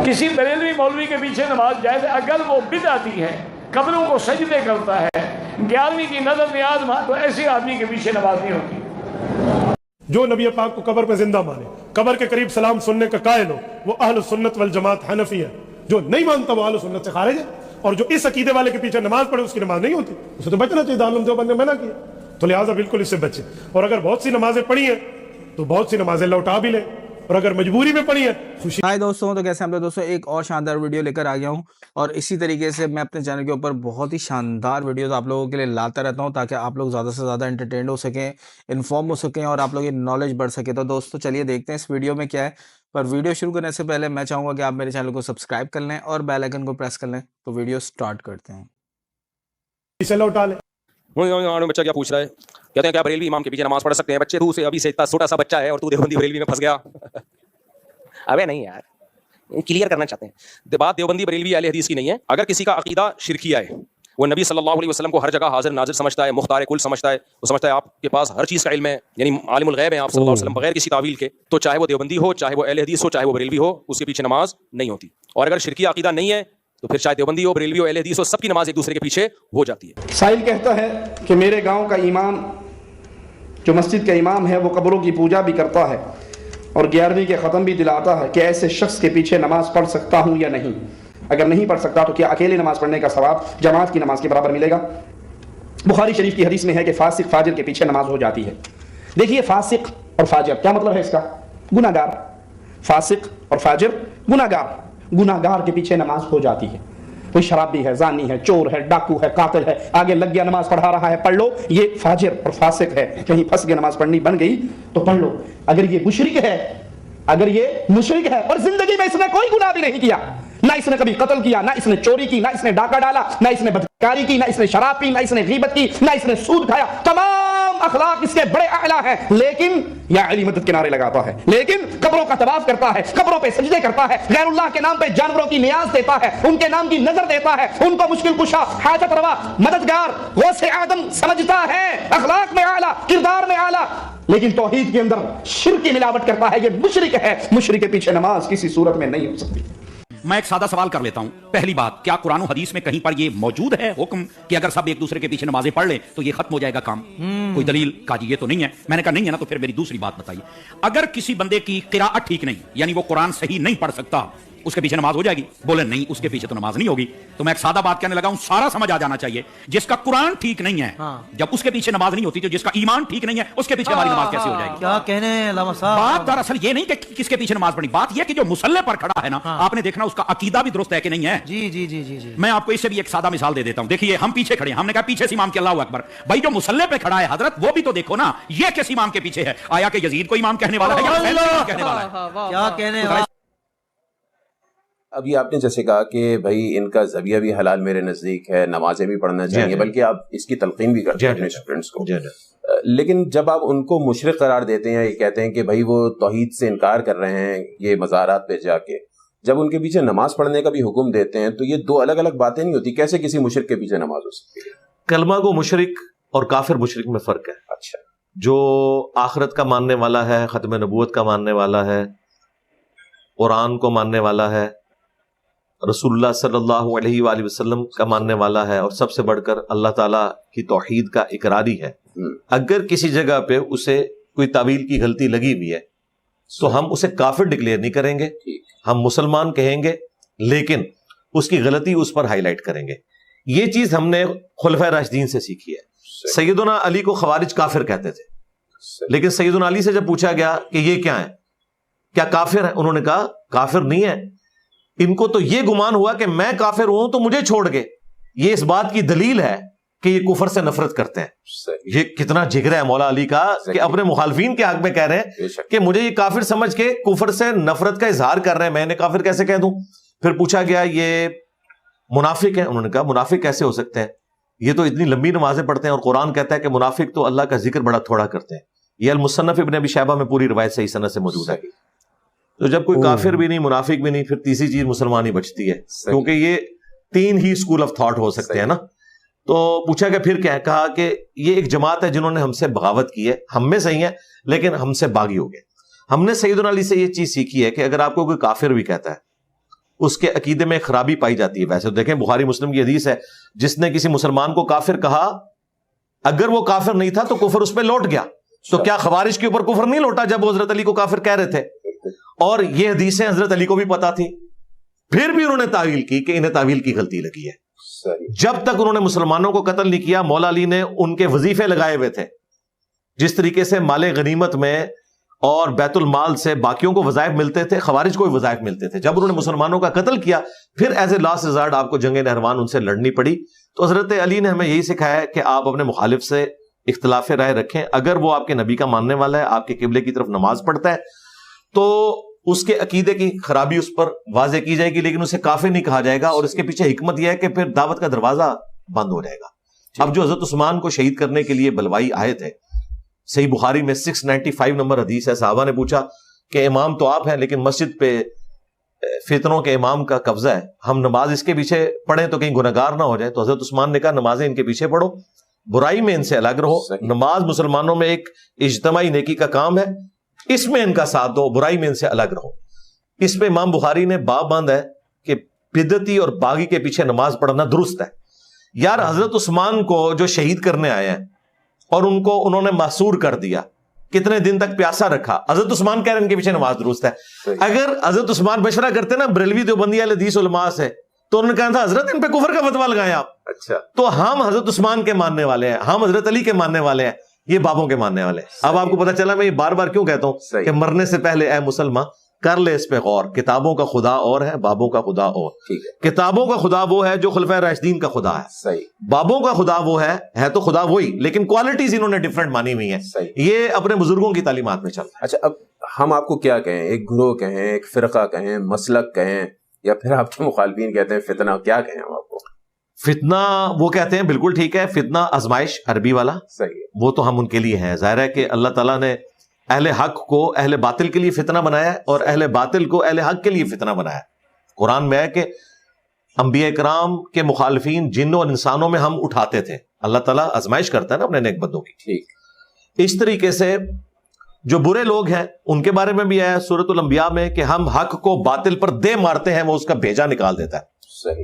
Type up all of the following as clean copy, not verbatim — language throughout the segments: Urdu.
کسی بریلوی مولوی کے پیچھے نماز جائز ہے اگر وہ بدعتی ہے، قبروں کو سجدے کرتا ہے، 11ویں کی نظر نیاز تو ایسے آدمی کے پیچھے نماز نہیں ہوتی۔ جو نبی پاک کو قبر پہ زندہ مانے، قبر کے قریب سلام سننے کا قائل ہو، وہ اہل سنت والجماعت حنفی ہے۔ جو نہیں مانتا وہ اہل سنت سے خارج ہے، اور جو اس عقیدے والے کے پیچھے نماز پڑھے اس کی نماز نہیں ہوتی، اسے تو بچنا چاہیے۔ دارالعلوم دیوبند نے منع کیا، تو لہٰذا بالکل اس سے بچے۔ اور اگر بہت سی نمازیں پڑھی ہیں تو بہت سی نمازیں لوٹا بھی لیں، اور اگر مجبوری میں پڑھی ہے خوشی۔ ہائی دوستوں، تو کیسے ہم لوگ دوستوں ایک اور شاندار ویڈیو لے کر آ گیا ہوں، اور اسی طریقے سے میں اپنے چینل کے اوپر بہت ہی شاندار ویڈیوز آپ لوگوں کے لیے لاتا رہتا ہوں تاکہ آپ لوگ زیادہ سے زیادہ انٹرٹینڈ ہو سکیں، انفارم ہو سکیں، اور آپ لوگوں کی نالج بڑھ سکے۔ تو دوستوں چلیے دیکھتے ہیں اس ویڈیو میں کیا ہے، پر ویڈیو شروع کرنے سے پہلے میں چاہوں گا کہ آپ میرے چینل کو سبسکرائب کر لیں اور بیل آئیکن کو پریس کر لیں۔ تو ویڈیو سٹارٹ کرتے ہیں۔ اسے لوٹا لیں۔ بچہ کیا پوچھ رہا ہے، کہتے ہیں کیا بریلوی امام کے پیچھے نماز پڑھ سکتے ہیں؟ بچے تو سے ابھی سے اتنا چھوٹا سا بچہ ہے اور تو دیوبندی بریلوی میں پھنس گیا۔ ابے نہیں یار، کلیئر کرنا چاہتے ہیں بات دیوبندی بریلوی اہل حدیث کی نہیں ہے۔ اگر کسی کا عقیدہ شرکیہ ہے، وہ نبی صلی اللہ علیہ وسلم کو ہر جگہ حاضر ناظر سمجھتا ہے، مختار کل سمجھتا ہے، وہ سمجھتا ہے آپ کے پاس ہر چیز کا علم ہے، یعنی عالم الغیب ہیں آپ صلی اللہ علیہ وسلم بغیر کسی تعویل کے، تو چاہے وہ دیوبندی ہو، چاہے وہ اہل حدیث ہو، چاہے وہ بریلوی ہو، اس کے پیچھے نماز نہیں ہوتی۔ اور اگر شرکیہ عقیدہ نہیں ہے تو پھر چاہے دیوبندی ہو، بریلوی ہو، اہل حدیث ہو، سب کی نماز ایک دوسرے کے پیچھے ہو جاتی ہے۔ سائل کہتا ہے کہ میرے گاؤں کا امام جو مسجد کا امام ہے وہ قبروں کی پوجا بھی کرتا ہے اور 11ویں کے ختم بھی دلاتا ہے، کہ ایسے شخص کے پیچھے نماز پڑھ سکتا ہوں یا نہیں؟ اگر نہیں پڑھ سکتا تو کیا اکیلے نماز پڑھنے کا ثواب جماعت کی نماز کے برابر ملے گا؟ بخاری شریف کی حدیث میں ہے کہ فاسق فاجر کے پیچھے نماز ہو جاتی ہے۔ دیکھیے فاسق اور فاجر کیا مطلب ہے اس کا؟ گناہ گار۔ فاسق اور فاجر گناہ گار، گناہ گار کے پیچھے نماز ہو جاتی ہے۔ کوئی شرابی ہے، زانی ہے، چور ہے، ڈاکو ہے، قاتل ہے، آگے لگ گیا نماز پڑھا رہا ہے، پڑھ لو، یہ فاجر اور فاسق ہے، کہیں پھنس گیا نماز پڑھنی بن گئی تو پڑھ لو۔ اگر یہ مشرک ہے، اگر یہ مشرک ہے اور زندگی میں اس نے کوئی گناہ بھی نہیں کیا، نہ اس نے کبھی قتل کیا، نہ اس نے چوری کی، نہ اس نے ڈاکہ ڈالا، نہ اس نے بدکاری کی، نہ اس نے شراب پی، نہ اس نے غیبت کی، نہ اس نے سود کھایا، تمام اخلاق اس کے بڑے اعلیٰ ہیں، لیکن یا علی مدد کے نعرے لگاتا ہے، لیکن قبروں کا طواف کرتا ہے، قبروں پہ سجدے کرتا ہے، غیر اللہ کے نام پہ جانوروں کی نیاز دیتا ہے، ان کے نام کی نظر دیتا ہے، ان کو مشکل کشا، حاجت روا، مددگار، غوث اعظم سمجھتا ہے، اخلاق میں اعلیٰ، کردار میں اعلیٰ، لیکن توحید کے اندر شرک کی ملاوٹ کرتا ہے، یہ مشرک ہے۔ مشرک کے پیچھے نماز کسی صورت میں نہیں ہو سکتی۔ میں ایک سادہ سوال کر لیتا ہوں۔ پہلی بات، کیا قرآن و حدیث میں کہیں پر یہ موجود ہے حکم کہ اگر سب ایک دوسرے کے پیچھے نمازیں پڑھ لیں تو یہ ختم ہو جائے گا کام؟ کوئی دلیل؟ کہا جی یہ تو نہیں ہے۔ میں نے کہا نہیں ہے نا، تو پھر میری دوسری بات بتائیے، اگر کسی بندے کی قراءت ٹھیک نہیں، یعنی وہ قرآن صحیح نہیں پڑھ سکتا، اس کے پیچھے نماز ہو جائے گی؟ بولے نہیں، اس کے پیچھے تو نماز نہیں ہوگی۔ تو میں ایک سادہ بات کہنے لگا ہوں، سارا سمجھ آ جانا چاہیے۔ جس کا قرآن ٹھیک نہیں ہے، جب اس کے پیچھے نماز نہیں ہوتی، تو جس کا ایمان ٹھیک نہیں ہے اس کے پیچھے ہماری نماز کیسے ہو جائے گی؟ کیا کہنے ہیں علامہ صاحب؟ بات دراصل یہ نہیں کہ کس کے پیچھے نماز پڑھنی، بات یہ کہ جو مصلی پر کھڑا ہے نا، آپ نے دیکھنا اس کا عقیدہ بھی درست ہے کہ نہیں ہے۔ جی جی جی جی جی، میں آپ کو اس سے بھی ایک سادہ مثال دے دیتا ہوں۔ دیکھیے ہم پیچھے کھڑے ہیں، ہم نے کہا پیچھے سے امام کے اللہ اکبر، بھائی جو مصلی پہ کھڑا ہے حضرت وہ بھی تو دیکھو نا، یہ کس امام کے پیچھے ہے؟ آیا کہ یزید کو امام کہنے والا ہے یا حسین کو امام کہنے والا ہے؟ کیا کہنے ہیں؟ ابھی آپ نے جیسے کہا کہ بھائی ان کا زاویہ بھی حلال میرے نزدیک ہے، نمازیں بھی پڑھنا چاہیے، بلکہ آپ اس کی تلقین بھی کرتے ہیں اپنے اسٹوڈنٹس کو، لیکن جب آپ ان کو مشرک قرار دیتے ہیں، یہ کہتے ہیں کہ بھائی وہ توحید سے انکار کر رہے ہیں یہ مزارات پہ جا کے، جب ان کے پیچھے نماز پڑھنے کا بھی حکم دیتے ہیں تو یہ دو الگ الگ باتیں نہیں ہوتی؟ کیسے کسی مشرک کے پیچھے نماز ہو سکتی ہے؟ کلمہ کو مشرک اور کافر مشرک میں فرق ہے۔ اچھا، جو آخرت کا ماننے والا ہے، ختم نبوت کا ماننے والا ہے، قرآن کو ماننے والا ہے، رسول اللہ صلی اللہ علیہ وآلہ وسلم کا ماننے والا ہے، اور سب سے بڑھ کر اللہ تعالیٰ کی توحید کا اقراری ہے، اگر کسی جگہ پہ اسے کوئی تعویل کی غلطی لگی ہوئی ہے تو ہم اسے کافر ڈکلیئر نہیں کریں گے، ہم مسلمان کہیں گے، لیکن اس کی غلطی اس پر ہائی لائٹ کریں گے۔ یہ چیز ہم نے خلفائے راشدین سے سیکھی ہے۔ سیدنا علی کو خوارج کافر کہتے تھے، لیکن سیدنا علی سے جب پوچھا گیا کہ یہ کیا ہے، کیا کافر ہے، انہوں نے کہا کافر نہیں ہے، ان کو تو یہ گمان ہوا کہ میں کافر ہوں تو مجھے چھوڑ گئے، یہ اس بات کی دلیل ہے کہ یہ کفر سے نفرت کرتے ہیں۔ یہ کتنا جگر ہے مولا علی کا کہ اپنے مخالفین کے حق میں کہہ رہے ہیں کہ مجھے یہ کافر سمجھ کے کفر سے نفرت کا اظہار کر رہے ہیں، میں انہیں کافر کیسے کہہ دوں؟ پھر پوچھا گیا یہ منافق ہیں، انہوں نے کہا منافق کیسے ہو سکتے ہیں، یہ تو اتنی لمبی نمازیں پڑھتے ہیں اور قرآن کہتا ہے کہ منافق تو اللہ کا ذکر بڑا تھوڑا کرتے ہیں۔ یہ المصنف ابن ابی شیبہ میں پوری روایت صحیح سند سے موجود ہے۔ تو جب کوئی کافر بھی نہیں، منافق بھی نہیں، پھر تیسری چیز مسلمان ہی بچتی ہے، کیونکہ یہ تین ہی اسکول آف تھاٹ ہو سکتے ہیں نا۔ تو پوچھا کہ پھر کیا ہے، کہا کہ یہ ایک جماعت ہے جنہوں نے ہم سے بغاوت کی ہے، ہم میں صحیح ہے لیکن ہم سے باغی ہو گئے۔ ہم نے سیدنا علی سے یہ چیز سیکھی ہے کہ اگر آپ کو کوئی کافر بھی کہتا ہے اس کے عقیدے میں خرابی پائی جاتی ہے. ویسے تو دیکھیں بخاری مسلم کی حدیث ہے, جس نے کسی مسلمان کو کافر کہا, اگر وہ کافر نہیں تھا تو کفر اس پہ لوٹ گیا. تو کیا خوارج کے اوپر کفر نہیں لوٹا جب وہ حضرت علی کو کافر کہہ رہے تھے؟ اور یہ حدیثیں حضرت علی کو بھی پتا تھی, پھر بھی انہوں نے تعویل کی کہ انہیں تعویل کی غلطی لگی ہے. جب تک انہوں نے مسلمانوں کو قتل نہیں کیا, مولا علی نے ان کے وظیفے لگائے ہوئے تھے. جس طریقے سے مال غنیمت میں اور بیت المال سے باقیوں کو وظائف ملتے تھے, خوارج کو بھی وظائف ملتے تھے. جب انہوں نے مسلمانوں کا قتل کیا, پھر ایز اے لاسٹ ریزارٹ آپ کو جنگ نہروان ان سے لڑنی پڑی. تو حضرت علی نے ہمیں یہی سکھایا ہے کہ آپ اپنے مخالف سے اختلاف رائے رکھیں. اگر وہ آپ کے نبی کا ماننے والا ہے, آپ کے قبلے کی طرف نماز پڑھتا ہے, تو اس کے عقیدے کی خرابی اس پر واضح کی جائے گی, لیکن اسے کافر نہیں کہا جائے گا. اور اس کے پیچھے حکمت یہ ہے کہ پھر دعوت کا دروازہ بند ہو جائے گا. اب جو حضرت عثمان کو شہید کرنے کے لیے بلوائی آئے تھے, صحیح بخاری میں 695 نمبر حدیث ہے, صحابہ نے پوچھا کہ امام تو آپ ہیں لیکن مسجد پہ فتنوں کے امام کا قبضہ ہے, ہم نماز اس کے پیچھے پڑھیں تو کہیں گنہگار نہ ہو جائیں. تو حضرت عثمان نے کہا نمازیں ان کے پیچھے پڑھو, برائی میں ان سے الگ رہو. نماز مسلمانوں میں ایک اجتماعی نیکی کا کام ہے, اس میں ان کا ساتھ دو, برائی میں ان سے الگ رہو. اس پہ امام بخاری نے باب باندھ ہے کہ بدعتی اور باغی کے پیچھے نماز پڑھنا درست ہے. یار حضرت عثمان کو جو شہید کرنے آئے ہیں اور ان کو انہوں نے محصور کر دیا, کتنے دن تک پیاسا رکھا, حضرت عثمان کہہ رہے ہیں ان کے پیچھے نماز درست ہے. اگر حضرت عثمان مشورہ کرتے نا بریلوی دیوبندی اہل حدیث علماء سے, تو انہوں نے کہا تھا حضرت ان پہ کفر کا فتویٰ لگائیں آپ. اچھا, تو ہم حضرت عثمان کے ماننے والے ہیں, ہم حضرت علی کے ماننے والے ہیں, یہ بابوں کے ماننے والے ہیں. اب آپ کو پتا چلا میں یہ بار بار کیوں کہتا ہوں کہ مرنے سے پہلے اے مسلمان کر لے اس پہ غور. کتابوں کا خدا اور ہے, بابوں کا خدا اور. کتابوں کا خدا وہ ہے جو خلفائے راشدین کا خدا ہے, بابوں کا خدا وہ ہے تو خدا وہی, لیکن کوالٹیز انہوں نے ڈیفرنٹ مانی ہوئی ہیں. یہ اپنے بزرگوں کی تعلیمات میں چلتا ہے. اچھا, اب ہم آپ کو کیا کہیں, ایک گروہ کہیں, ایک فرقہ کہیں, مسلک کہیں, یا پھر آپ کے مخالفین کہتے ہیں فتنہ, کیا کہیں ہم آپ کو؟ فتنہ وہ کہتے ہیں, بالکل ٹھیک ہے, فتنہ آزمائش عربی والا, وہ تو ہم ان کے لیے ہیں. ظاہر ہے کہ اللہ تعالیٰ نے اہل حق کو اہل باطل کے لیے فتنہ بنایا ہے اور اہل باطل کو اہل حق کے لیے فتنہ بنایا ہے. قرآن میں ہے کہ انبیاء کرام کے مخالفین جنوں اور انسانوں میں ہم اٹھاتے تھے. اللہ تعالیٰ آزمائش کرتا ہے نا اپنے نیک بندوں کی. اس طریقے سے جو برے لوگ ہیں ان کے بارے میں بھی ہے سورۃ الانبیاء میں کہ ہم حق کو باطل پر دے مارتے ہیں, وہ اس کا بھیجا نکال دیتا ہے.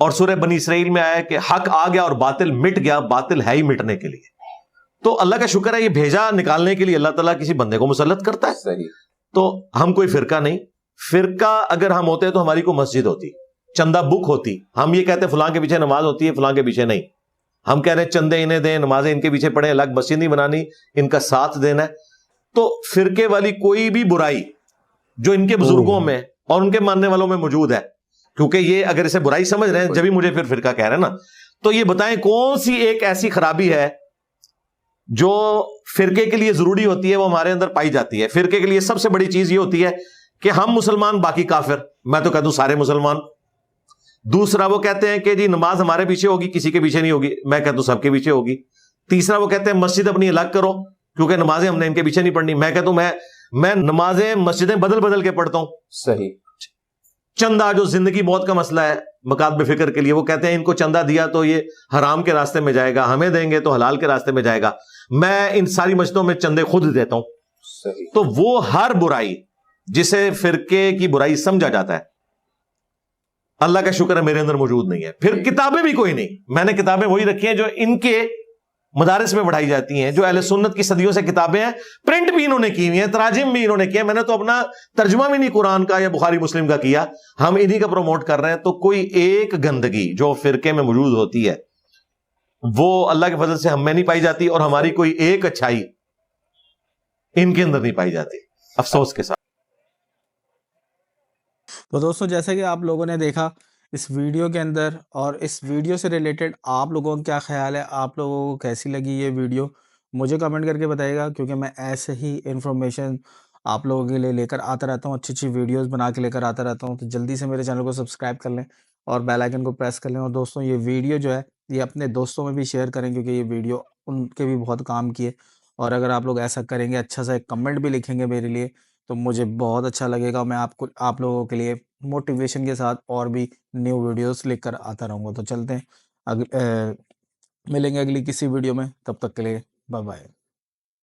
اور سورہ بنی اسرائیل میں آیا کہ حق آ گیا اور باطل مٹ گیا, باطل ہے ہی مٹنے کے لیے. تو اللہ کا شکر ہے یہ بھیجا نکالنے کے لیے اللہ تعالیٰ کسی بندے کو مسلط کرتا ہے. تو ہم کوئی فرقہ نہیں. فرقہ اگر ہم ہوتے تو ہماری کوئی مسجد ہوتی, چندہ بک ہوتی. ہم یہ کہتے ہیں فلاں کے پیچھے نماز ہوتی ہے, فلاں کے پیچھے نہیں. ہم کہہ رہے ہیں چندے انہیں دیں, نمازیں ان کے پیچھے پڑھیں, الگ مسجد نہیں بنانی, ان کا ساتھ دینا ہے. تو فرقے والی کوئی بھی برائی جو ان کے بزرگوں میں اور ان کے ماننے والوں میں موجود ہے, کیونکہ یہ اگر اسے برائی سمجھ رہے ہیں جبھی مجھے پھر فرقہ کہہ رہے ہیں نا, تو یہ بتائیں کون سی ایک ایسی خرابی ہے جو فرقے کے لیے ضروری ہوتی ہے وہ ہمارے اندر پائی جاتی ہے. فرقے کے لیے سب سے بڑی چیز یہ ہوتی ہے کہ ہم مسلمان باقی کافر. میں تو کہہ دوں سارے مسلمان. دوسرا وہ کہتے ہیں کہ جی نماز ہمارے پیچھے ہوگی, کسی کے پیچھے نہیں ہوگی. میں کہتا ہوں سب کے پیچھے ہوگی. تیسرا وہ کہتے ہیں مسجد اپنی الگ کرو کیونکہ نمازیں ہم نے ان کے پیچھے نہیں پڑھنی. میں کہتا ہوں میں نمازیں مسجدیں بدل بدل کے پڑھتا ہوں. صحیح. چندہ جو زندگی موت کا مسئلہ ہے مکاتب فکر کے لیے, وہ کہتے ہیں ان کو چندہ دیا تو یہ حرام کے راستے میں جائے گا, ہمیں دیں گے تو حلال کے راستے میں جائے گا. میں ان ساری مسجدوں میں چندے خود دیتا ہوں. صحیح. تو وہ ہر برائی جسے فرقے کی برائی سمجھا جاتا ہے, اللہ کا شکر ہے میرے اندر موجود نہیں ہے. پھر کتابیں بھی کوئی نہیں. میں نے کتابیں وہی رکھی ہیں جو ان کے مدارس میں پڑھائی جاتی ہیں, جو اہل سنت کی صدیوں سے کتابیں ہیں. پرنٹ بھی انہوں نے کی ہوئی ہیں, تراجم بھی انہوں نے کیا. میں نے تو اپنا ترجمہ بھی نہیں قرآن کا یا بخاری مسلم کا کیا, ہم انہی کا پروموٹ کر رہے ہیں. تو کوئی ایک گندگی جو فرقے میں موجود ہوتی ہے وہ اللہ کے فضل سے ہم میں نہیں پائی جاتی, اور ہماری کوئی ایک اچھائی ان کے اندر نہیں پائی جاتی, افسوس کے ساتھ. تو دوستوں جیسا کہ آپ لوگوں نے دیکھا اس ویڈیو کے اندر, اور اس ویڈیو سے ریلیٹڈ آپ لوگوں کا کیا خیال ہے, آپ لوگوں کو کیسی لگی یہ ویڈیو, مجھے کمنٹ کر کے بتائیے گا. کیونکہ میں ایسے ہی انفارمیشن آپ لوگوں کے لیے لے کر آتا رہتا ہوں, اچھی اچھی ویڈیوز بنا کے لے کر آتا رہتا ہوں. تو جلدی سے میرے چینل کو سبسکرائب کر لیں اور بیل آئیکن کو پریس کر لیں. اور دوستوں یہ ویڈیو جو ہے یہ اپنے دوستوں میں بھی شیئر کریں, کیونکہ یہ ویڈیو ان کے بھی بہت کام کی ہے. اور اگر آپ لوگ ایسا کریں گے, اچھا سا ایک کمنٹ بھی لکھیں گے میرے لیے, تو مجھے بہت اچھا لگے گا. میں آپ لوگوں کے لیے موٹیویشن کے ساتھ اور بھی نیو ویڈیوز لے کر آتا رہوں گا. تو چلتے ہیں ملیں گے اگلی کسی ویڈیو میں, تب تک کے لیے بائے بائے.